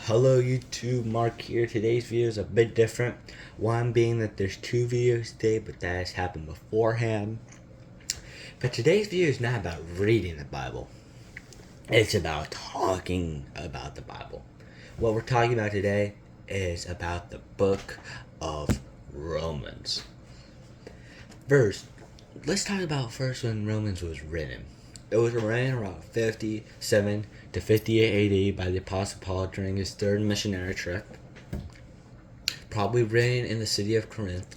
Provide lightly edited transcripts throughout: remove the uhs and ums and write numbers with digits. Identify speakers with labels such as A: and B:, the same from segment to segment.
A: Hello YouTube, Mark here. Today's video is a bit different. One being that there's two videos today, but that has happened beforehand. But today's video is not about reading the Bible. It's about talking about the Bible. What we're talking about today is about the book of Romans. First, let's talk about when Romans was written. It was written around 57 to 58 AD by the Apostle Paul during his third missionary trip, probably written in the city of Corinth.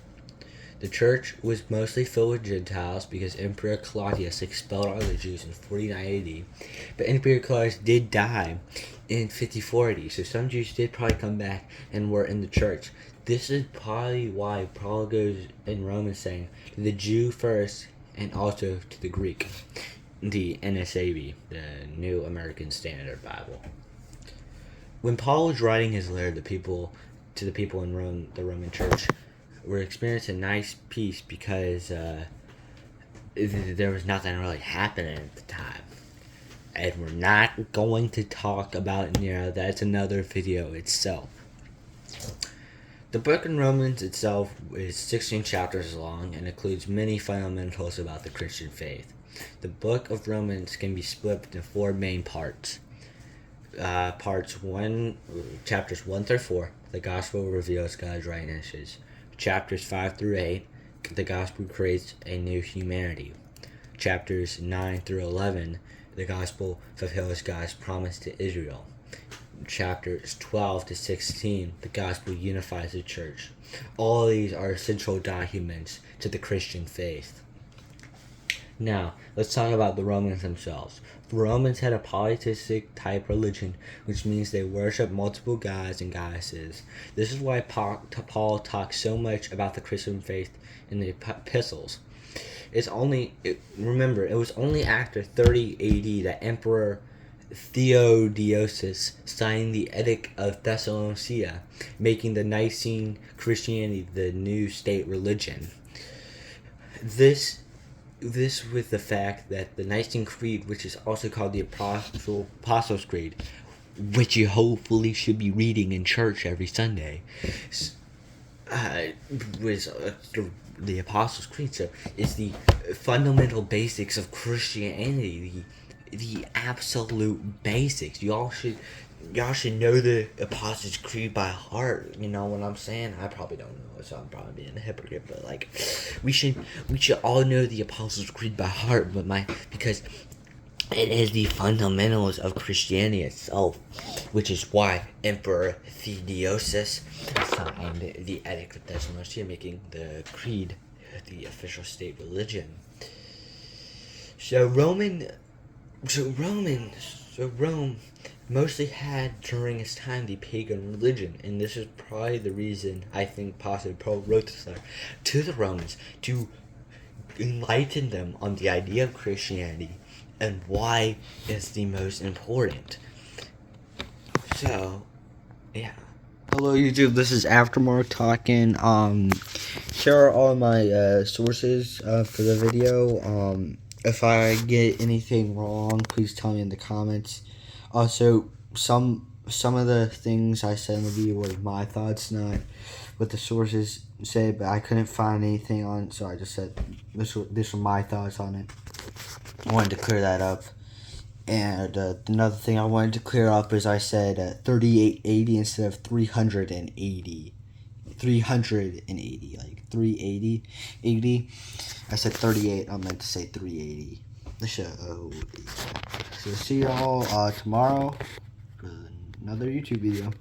A: The church was mostly filled with Gentiles because Emperor Claudius expelled all the Jews in 49 AD, but Emperor Claudius did die in 54 AD, so some Jews did probably come back and were in the church. This is probably why Paul goes in Romans saying to the Jew first and also to the Greek. The NSAB, the New American Standard Bible. When Paul was writing his letter to the people in Rome, the Roman Church, were experiencing a nice peace because there was nothing really happening at the time. And we're not going to talk about Nero. That's another video itself. The book in Romans itself is 16 chapters long and includes many fundamentals about the Christian faith. The book of Romans can be split into four main parts. Chapters 1 through 4, the gospel reveals God's righteousness. Chapters 5 through 8, the gospel creates a new humanity. Chapters 9 through 11, the gospel fulfills God's promise to Israel. Chapters 12 to 16, the gospel unifies the church. All of these are essential documents to the Christian faith. Now, let's talk about the Romans themselves. The Romans had a polytheistic type religion, which means they worship multiple gods and goddesses. This is why Paul talks so much about the Christian faith in the epistles. Remember, it was only after 30 AD that Emperor Theodosius signed the Edict of Thessalonica, making the Nicene Christianity the new state religion. This with the fact that the Nicene Creed, which is also called the Apostles' Creed, which you hopefully should be reading in church every Sunday, was the Apostles' Creed. So it's the fundamental basics of Christianity, the absolute basics. Y'all should know the Apostles' Creed by heart. You know what I'm saying? I probably don't know it, so I'm probably being a hypocrite. But like, we should all know the Apostles' Creed by heart. Because it is the fundamentals of Christianity itself, which is why Emperor Theodosius signed the Edict of Thessalonica, making the Creed the official state religion. So Rome mostly had during its time the pagan religion, and this is probably the reason I think possibly Paul wrote this letter to the Romans to enlighten them on the idea of Christianity and why it's the most important. So, yeah. Hello YouTube, this is Aftermark talking. Here are all my sources for the video. If I get anything wrong, please tell me in the comments. Also, some of the things I said in the video were my thoughts, not what the sources say, but I couldn't find anything on it, so I just said this were my thoughts on it. I wanted to clear that up. And another thing I wanted to clear up is I said 3880 instead of 380. 380, like 380. I said 38, I meant to say 380. So see y'all tomorrow for another YouTube video.